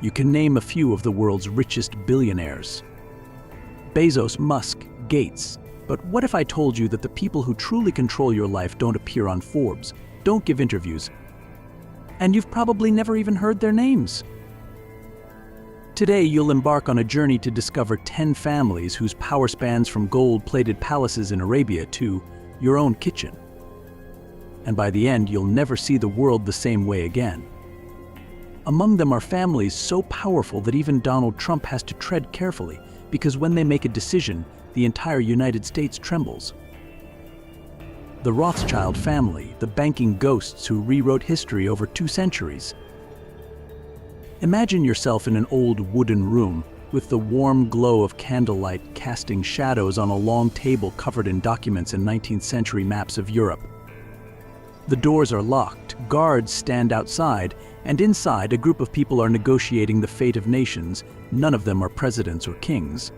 You can name a few of the world's richest billionaires. Bezos, Musk, Gates. But what if I told you that the people who truly control your life don't appear on Forbes, don't give interviews, and you've probably never even heard their names? Today, you'll embark on a journey to discover 10 families whose power spans from gold-plated palaces in Arabia to your own kitchen. And by the end, you'll never see the world the same way again. Among them are families so powerful that even Donald Trump has to tread carefully, because when they make a decision, the entire United States trembles. The Rothschild family, the banking ghosts who rewrote history over 2 centuries. Imagine yourself in an old wooden room, with the warm glow of candlelight casting shadows on a long table covered in documents and 19th century maps of Europe. The doors are locked, guards stand outside, and inside a group of people are negotiating the fate of nations. None of them are presidents or kings.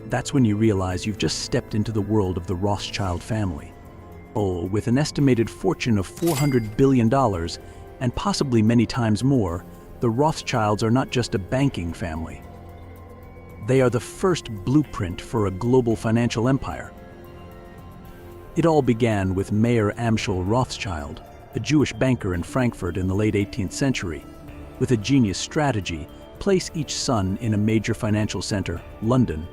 That's when you realize you've just stepped into the world of the Rothschild family. With an estimated fortune of $400 billion, and possibly many times more, the Rothschilds are not just a banking family. They are the first blueprint for a global financial empire. It all began with Mayer Amschel Rothschild, a Jewish banker in Frankfurt in the late 18th century. With a genius strategy, place each son in a major financial center, London,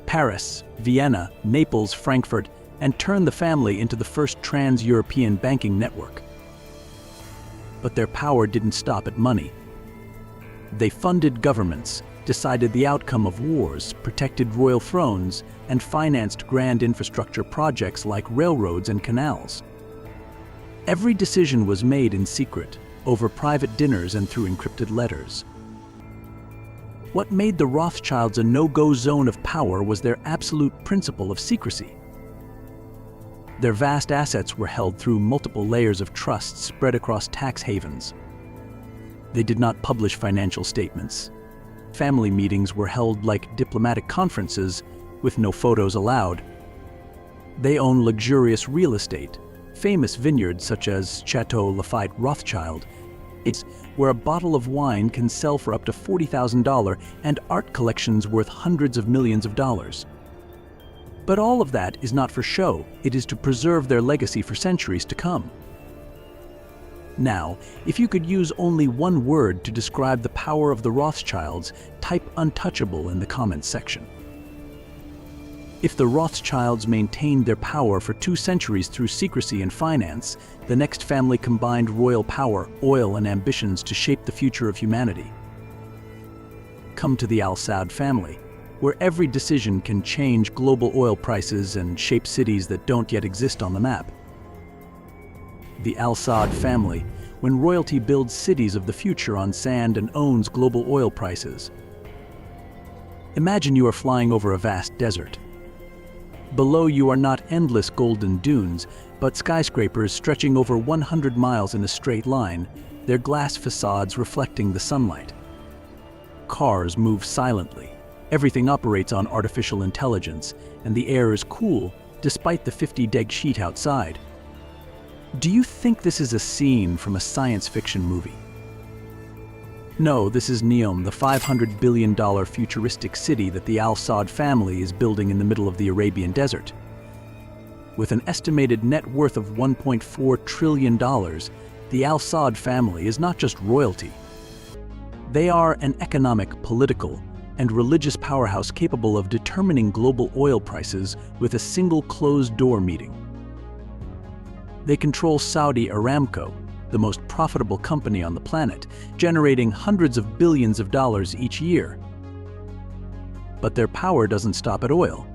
Paris, Vienna, Naples, Frankfurt, and turn the family into the first trans-European banking network. But their power didn't stop at money. They funded governments, decided the outcome of wars, protected royal thrones, and financed grand infrastructure projects like railroads and canals. Every decision was made in secret, over private dinners and through encrypted letters. What made the Rothschilds a no-go zone of power was their absolute principle of secrecy. Their vast assets were held through multiple layers of trusts spread across tax havens. They did not publish financial statements. Family meetings were held like diplomatic conferences, with no photos allowed. They own luxurious real estate, famous vineyards such as Chateau Lafayette Rothschild. It's where a bottle of wine can sell for up to $40,000 and art collections worth hundreds of millions of dollars. But all of that is not for show, it is to preserve their legacy for centuries to come. Now, if you could use only one word to describe the power of the Rothschilds, type untouchable in the comments section. If the Rothschilds maintained their power for 2 centuries through secrecy and finance, the next family combined royal power, oil, and ambitions to shape the future of humanity. Come to the Saud family, where every decision can change global oil prices and shape cities that don't yet exist on the map. The Saud family, when royalty builds cities of the future on sand and owns global oil prices. Imagine you are flying over a vast desert. Below you are not endless golden dunes, but skyscrapers stretching over 100 miles in a straight line, their glass facades reflecting the sunlight. Cars move silently. Everything operates on artificial intelligence, and the air is cool despite the 50-deg sheet outside. Do you think this is a scene from a science fiction movie? No, this is Neom, the $500 billion futuristic city that the Saud family is building in the middle of the Arabian desert. With an estimated net worth of $1.4 trillion, the Saud family is not just royalty. They are an economic, political, and religious powerhouse capable of determining global oil prices with a single closed-door meeting. They control Saudi Aramco, the most profitable company on the planet, generating hundreds of billions of dollars each year. But their power doesn't stop at oil.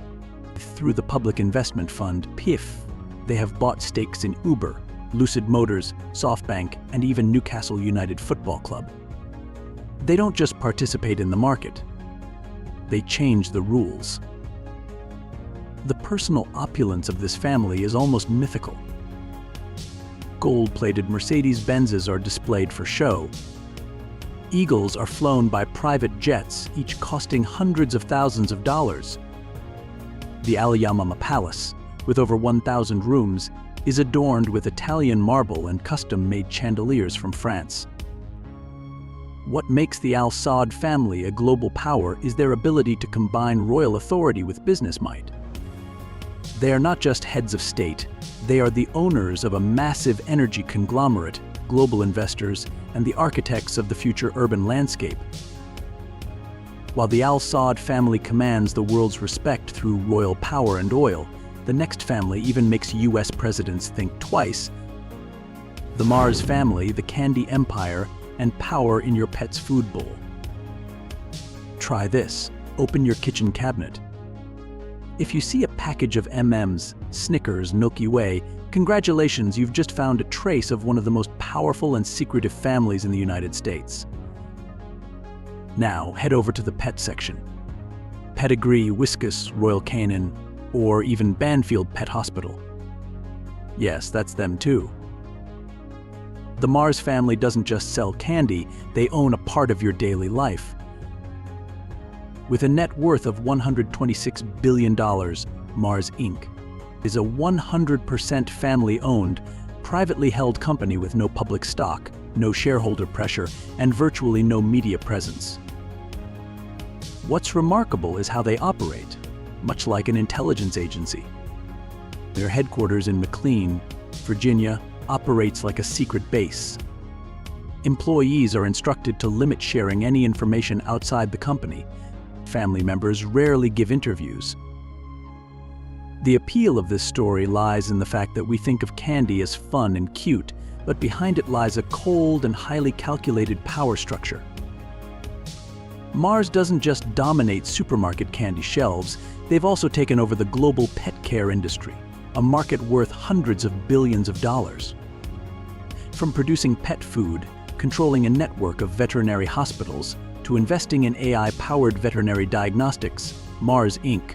Through the public investment fund, PIF, they have bought stakes in Uber, Lucid Motors, SoftBank, and even Newcastle United Football Club. They don't just participate in the market, they change the rules. The personal opulence of this family is almost mythical. Gold-plated Mercedes-Benzes are displayed for show. Eagles are flown by private jets, each costing hundreds of thousands of dollars. The Al Yamama Palace, with over 1,000 rooms, is adorned with Italian marble and custom-made chandeliers from France. What makes the Al Saud family a global power is their ability to combine royal authority with business might. They are not just heads of state, they are the owners of a massive energy conglomerate, global investors, and the architects of the future urban landscape. While the Al Saud family commands the world's respect through royal power and oil, the next family even makes US presidents think twice. The Mars family, the candy empire, and power in your pet's food bowl. Try this. Open your kitchen cabinet. If you see a package of M&Ms, Snickers, Milky Way, congratulations, you've just found a trace of one of the most powerful and secretive families in the United States. Now, head over to the pet section. Pedigree, Whiskas, Royal Canin, or even Banfield Pet Hospital. Yes, that's them too. The Mars family doesn't just sell candy, they own a part of your daily life. With a net worth of $126 billion, Mars Inc. is a 100% family-owned, privately held company with no public stock, no shareholder pressure, and virtually no media presence. What's remarkable is how they operate, much like an intelligence agency. Their headquarters in McLean, Virginia, operates like a secret base. Employees are instructed to limit sharing any information outside the company. Family members rarely give interviews. The appeal of this story lies in the fact that we think of candy as fun and cute, but behind it lies a cold and highly calculated power structure. Mars doesn't just dominate supermarket candy shelves, they've also taken over the global pet care industry, a market worth hundreds of billions of dollars. From producing pet food, controlling a network of veterinary hospitals, to investing in AI-powered veterinary diagnostics, Mars Inc.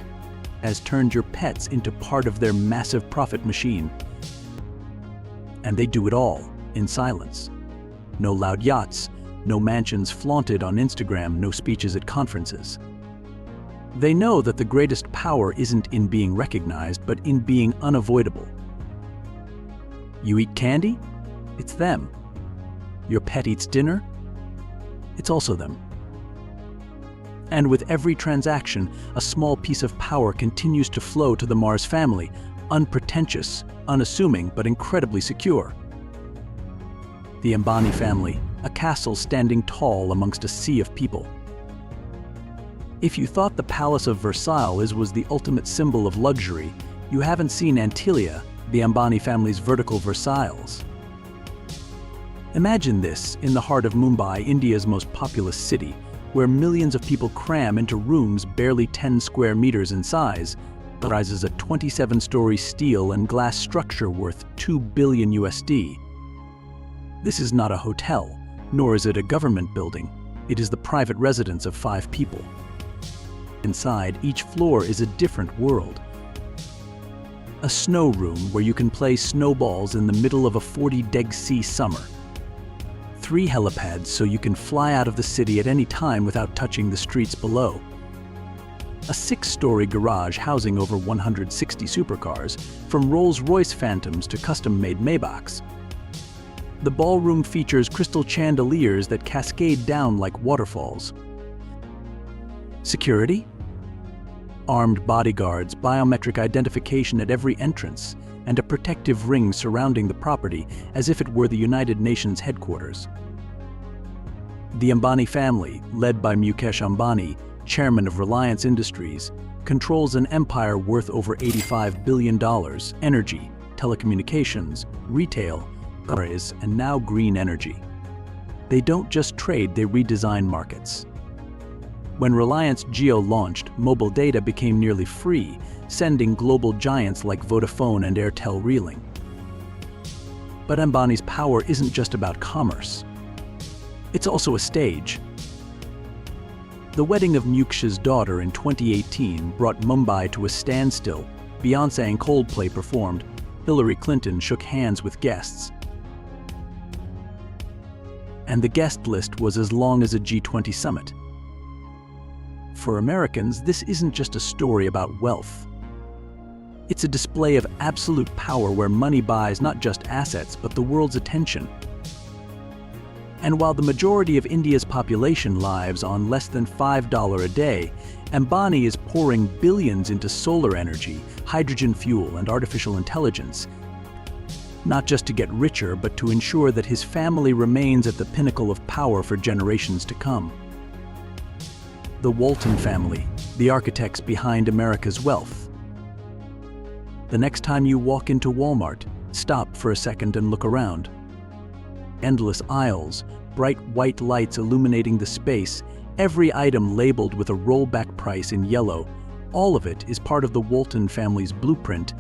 has turned your pets into part of their massive profit machine. And they do it all in silence. No loud yachts, no mansions flaunted on Instagram, no speeches at conferences. They know that the greatest power isn't in being recognized, but in being unavoidable. You eat candy? It's them. Your pet eats dinner? It's also them. And with every transaction, a small piece of power continues to flow to the Mars family, unpretentious, unassuming, but incredibly secure. The Ambani family, a castle standing tall amongst a sea of people. If you thought the Palace of Versailles was the ultimate symbol of luxury, you haven't seen Antilia, the Ambani family's vertical Versailles. Imagine this in the heart of Mumbai, India's most populous city, where millions of people cram into rooms barely 10 square meters in size, rises a 27-story steel and glass structure worth $2 billion USD. This is not a hotel, nor is it a government building. It is the private residence of 5 people. Inside, each floor is a different world. A snow room where you can play snowballs in the middle of a 40-degree summer. 3 helipads so you can fly out of the city at any time without touching the streets below. A 6-story garage housing over 160 supercars, from Rolls-Royce Phantoms to custom-made Maybachs. The ballroom features crystal chandeliers that cascade down like waterfalls. Security? Armed bodyguards, biometric identification at every entrance, and a protective ring surrounding the property as if it were the United Nations headquarters. The Ambani family, led by Mukesh Ambani, chairman of Reliance Industries, controls an empire worth over $85 billion, energy, telecommunications, retail, and now green energy. They don't just trade, they redesign markets. When Reliance Jio launched, mobile data became nearly free, sending global giants like Vodafone and Airtel reeling. But Ambani's power isn't just about commerce. It's also a stage. The wedding of Mukesh's daughter in 2018 brought Mumbai to a standstill. Beyoncé and Coldplay performed. Hillary Clinton shook hands with guests. And the guest list was as long as a G20 summit. For Americans, this isn't just a story about wealth. It's a display of absolute power where money buys not just assets, but the world's attention. And while the majority of India's population lives on less than $5 a day, Ambani is pouring billions into solar energy, hydrogen fuel, and artificial intelligence, not just to get richer, but to ensure that his family remains at the pinnacle of power for generations to come. The Walton family, the architects behind America's wealth. The next time you walk into Walmart, stop for a second and look around. Endless aisles, bright white lights illuminating the space, every item labeled with a rollback price in yellow, all of it is part of the Walton family's blueprint.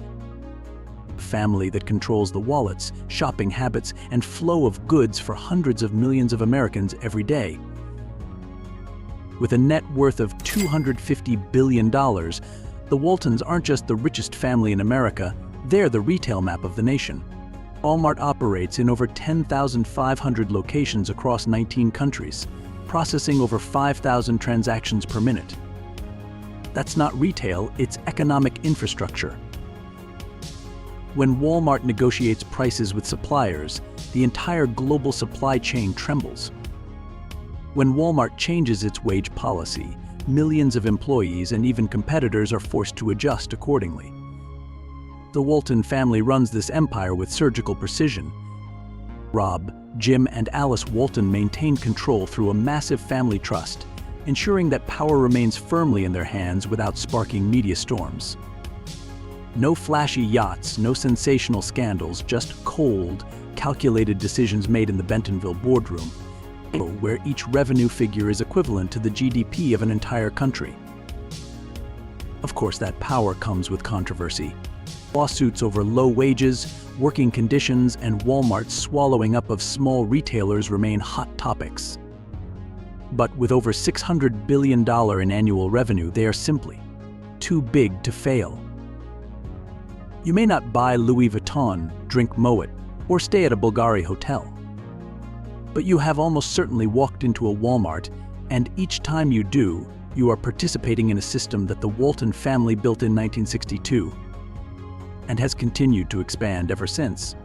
A family that controls the wallets, shopping habits, and flow of goods for hundreds of millions of Americans every day. With a net worth of $250 billion, the Waltons aren't just the richest family in America, they're the retail map of the nation. Walmart operates in over 10,500 locations across 19 countries, processing over 5,000 transactions per minute. That's not retail, it's economic infrastructure. When Walmart negotiates prices with suppliers, the entire global supply chain trembles. When Walmart changes its wage policy, millions of employees and even competitors are forced to adjust accordingly. The Walton family runs this empire with surgical precision. Rob, Jim, and Alice Walton maintain control through a massive family trust, ensuring that power remains firmly in their hands without sparking media storms. No flashy yachts, no sensational scandals, just cold, calculated decisions made in the Bentonville boardroom, where each revenue figure is equivalent to the GDP of an entire country. Of course, that power comes with controversy. Lawsuits over low wages, working conditions, and Walmart's swallowing up of small retailers remain hot topics. But with over $600 billion in annual revenue, they are simply too big to fail. You may not buy Louis Vuitton, drink Moet, or stay at a Bulgari hotel. But you have almost certainly walked into a Walmart, and each time you do, you are participating in a system that the Walton family built in 1962 and has continued to expand ever since.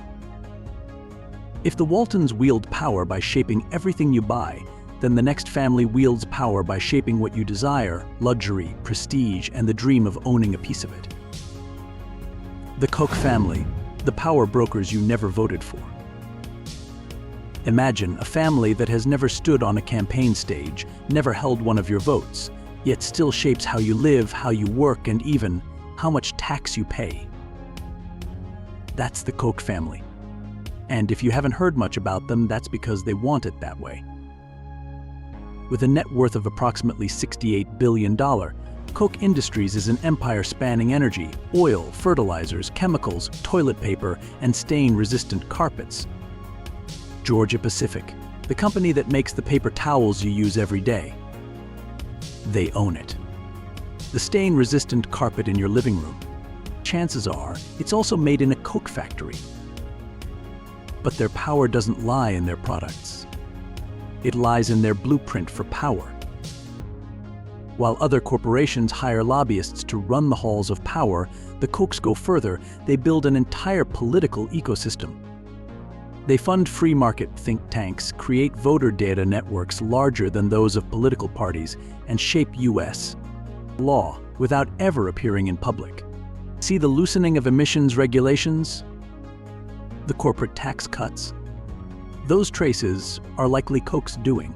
If the Waltons wield power by shaping everything you buy, then the next family wields power by shaping what you desire, luxury, prestige, and the dream of owning a piece of it. The Koch family, the power brokers you never voted for. Imagine a family that has never stood on a campaign stage, never held one of your votes, yet still shapes how you live, how you work, and even how much tax you pay. That's the Koch family. And if you haven't heard much about them, that's because they want it that way. With a net worth of approximately $68 billion, Koch Industries is an empire spanning energy, oil, fertilizers, chemicals, toilet paper, and stain-resistant carpets. Georgia Pacific, the company that makes the paper towels you use every day. They own it. The stain-resistant carpet in your living room. Chances are, it's also made in a Koch factory. But their power doesn't lie in their products. It lies in their blueprint for power. While other corporations hire lobbyists to run the halls of power, the Kochs go further. They build an entire political ecosystem. They fund free market think tanks, create voter data networks larger than those of political parties, and shape U.S. law without ever appearing in public. See the loosening of emissions regulations? The corporate tax cuts? Those traces are likely Koch's doing.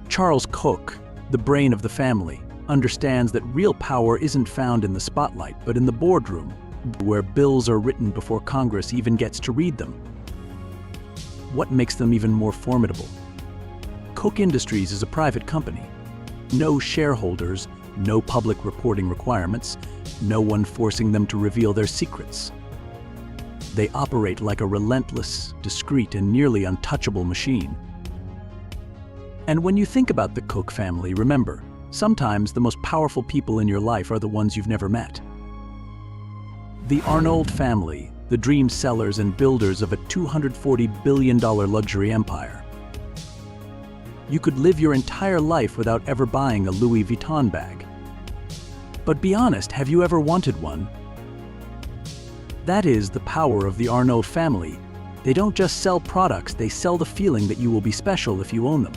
Charles Koch, the brain of the family, understands that real power isn't found in the spotlight, but in the boardroom, where bills are written before Congress even gets to read them. What makes them even more formidable? Koch Industries is a private company. No shareholders, no public reporting requirements, no one forcing them to reveal their secrets. They operate like a relentless, discreet, and nearly untouchable machine. And when you think about the Koch family, remember, sometimes the most powerful people in your life are the ones you've never met. The Arnault family, the dream sellers and builders of a $240 billion luxury empire. You could live your entire life without ever buying a Louis Vuitton bag. But be honest, have you ever wanted one? That is the power of the Arnault family, They don't just sell products, they sell the feeling that you will be special if you own them.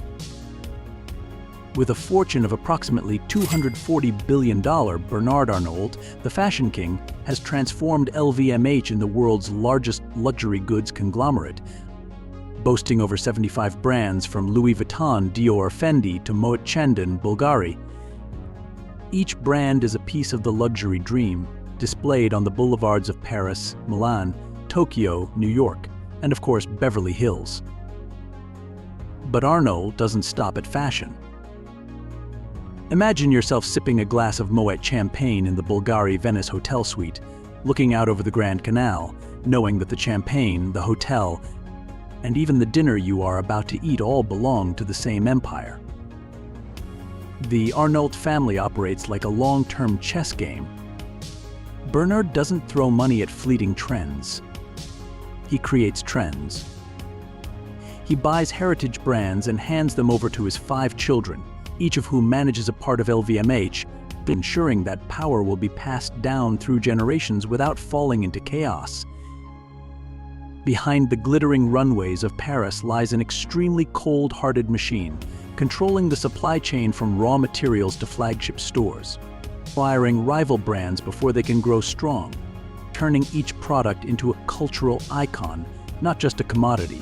With a fortune of approximately $240 billion, Bernard Arnault, the fashion king, has transformed LVMH in the world's largest luxury goods conglomerate, boasting over 75 brands from Louis Vuitton, Dior, Fendi to Moet Chandon, Bulgari. Each brand is a piece of the luxury dream, displayed on the boulevards of Paris, Milan, Tokyo, New York, and of course Beverly Hills. But Arnault doesn't stop at fashion. Imagine yourself sipping a glass of Moet champagne in the Bulgari Venice hotel suite, looking out over the Grand Canal, knowing that the champagne, the hotel, and even the dinner you are about to eat all belong to the same empire. The Arnault family operates like a long-term chess game. Bernard doesn't throw money at fleeting trends. He creates trends. He buys heritage brands and hands them over to his 5 children, each of whom manages a part of LVMH, ensuring that power will be passed down through generations without falling into chaos. Behind the glittering runways of Paris lies an extremely cold-hearted machine, controlling the supply chain from raw materials to flagship stores, acquiring rival brands before they can grow strong, turning each product into a cultural icon, not just a commodity.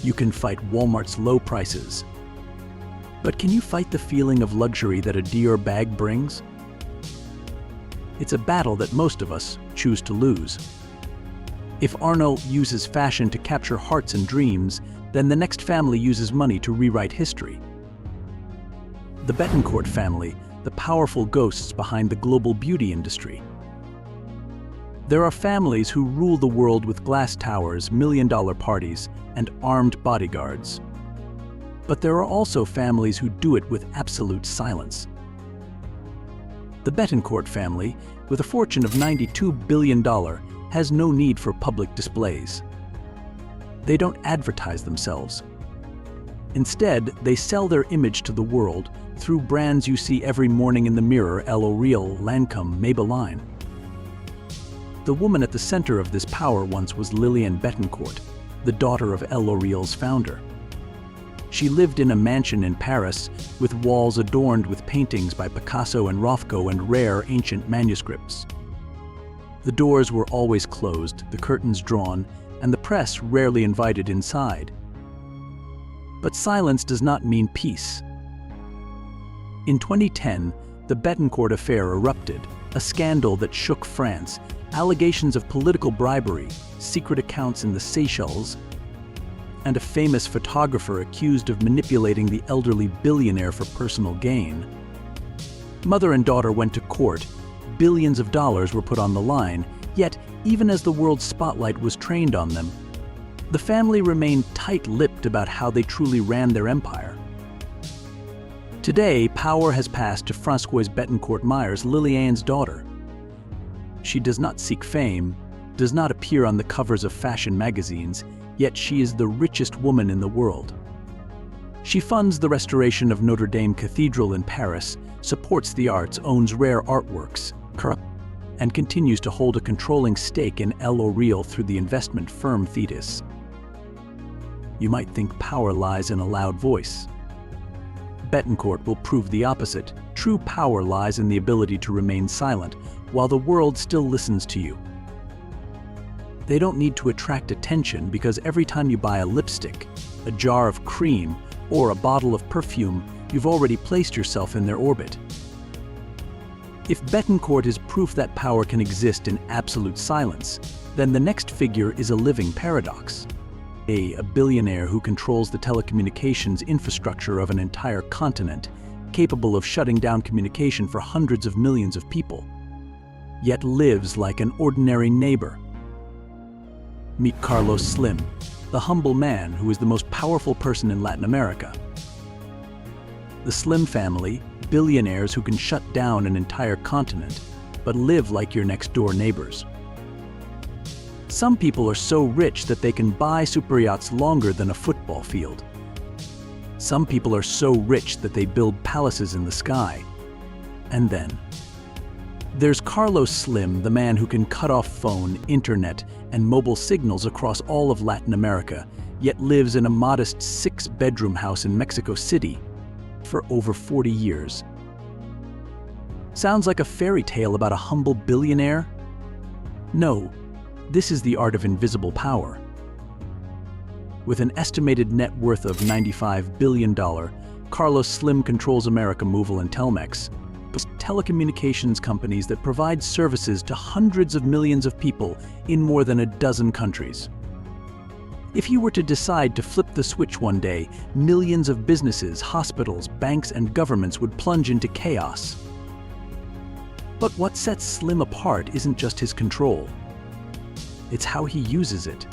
You can fight Walmart's low prices, but can you fight the feeling of luxury that a Dior bag brings? It's a battle that most of us choose to lose. If Arnault uses fashion to capture hearts and dreams, then the next family uses money to rewrite history. The Bettencourt family, the powerful ghosts behind the global beauty industry. There are families who rule the world with glass towers, million-dollar parties, and armed bodyguards. But there are also families who do it with absolute silence. The Bettencourt family, with a fortune of $92 billion, has no need for public displays. They don't advertise themselves. Instead, they sell their image to the world through brands you see every morning in the mirror: L'Oreal, Lancôme, Maybelline. The woman at the center of this power once was Liliane Bettencourt, the daughter of L'Oreal's founder. She lived in a mansion in Paris with walls adorned with paintings by Picasso and Rothko and rare ancient manuscripts. The doors were always closed, the curtains drawn, and the press rarely invited inside. But silence does not mean peace. In 2010, the Bettencourt affair erupted, a scandal that shook France, allegations of political bribery, secret accounts in the Seychelles, and a famous photographer accused of manipulating the elderly billionaire for personal gain. Mother and daughter went to court. Billions of dollars were put on the line, yet even as the world's spotlight was trained on them, the family remained tight-lipped about how they truly ran their empire. Today, power has passed to Françoise Bettencourt-Meyers, Liliane's daughter. She does not seek fame, does not appear on the covers of fashion magazines, yet she is the richest woman in the world. She funds the restoration of Notre Dame Cathedral in Paris, supports the arts, owns rare artworks, and continues to hold a controlling stake in L'Oreal through the investment firm Thetis. You might think power lies in a loud voice. Bettencourt will prove the opposite. True power lies in the ability to remain silent while the world still listens to you. They don't need to attract attention because every time you buy a lipstick, a jar of cream, or a bottle of perfume, you've already placed yourself in their orbit. If Bettencourt is proof that power can exist in absolute silence, then the next figure is a living paradox. A billionaire who controls the telecommunications infrastructure of an entire continent, capable of shutting down communication for hundreds of millions of people, yet lives like an ordinary neighbor. Meet Carlos Slim, the humble man who is the most powerful person in Latin America. The Slim family, billionaires who can shut down an entire continent, but live like your next-door neighbors. Some people are so rich that they can buy superyachts longer than a football field. Some people are so rich that they build palaces in the sky. And then, There's Carlos Slim, the man who can cut off phone, internet, and mobile signals across all of Latin America, yet lives in a modest 6-bedroom house in Mexico City for over 40 years. Sounds like a fairy tale about a humble billionaire? No, this is the art of invisible power. With an estimated net worth of $95 billion, Carlos Slim controls America Movil and Telmex, telecommunications companies that provide services to hundreds of millions of people in more than a dozen countries. If he were to decide to flip the switch one day, millions of businesses, hospitals, banks, and governments would plunge into chaos. But what sets Slim apart isn't just his control. It's how he uses it.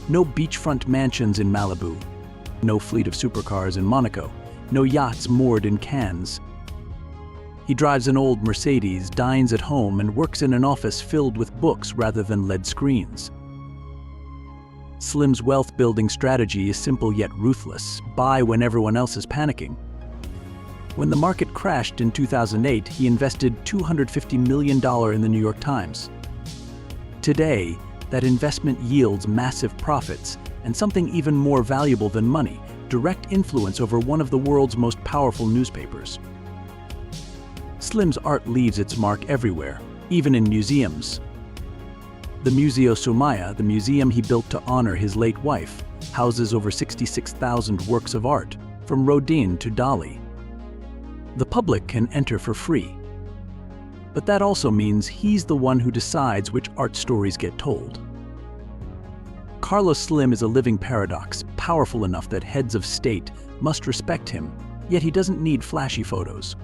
No beachfront mansions in Malibu, no fleet of supercars in Monaco, no yachts moored in Cannes. He drives an old Mercedes, dines at home, and works in an office filled with books rather than LED screens. Slim's wealth-building strategy is simple yet ruthless: buy when everyone else is panicking. When the market crashed in 2008, he invested $250 million in the New York Times. Today, that investment yields massive profits and something even more valuable than money: direct influence over one of the world's most powerful newspapers. Slim's art leaves its mark everywhere, even in museums. The Museo Soumaya, the museum he built to honor his late wife, houses over 66,000 works of art, from Rodin to Dali. The public can enter for free. But that also means he's the one who decides which art stories get told. Carlos Slim is a living paradox, powerful enough that heads of state must respect him, yet he doesn't need flashy photos.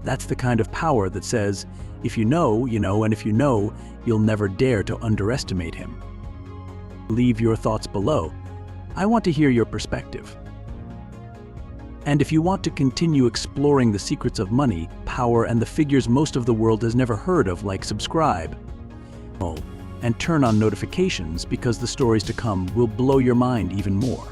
That's the kind of power that says, if you know, you know, and if you know, you'll never dare to underestimate him. Leave your thoughts below. I want to hear your perspective. And if you want to continue exploring the secrets of money, power, and the figures most of the world has never heard of, subscribe, and turn on notifications, because the stories to come will blow your mind even more.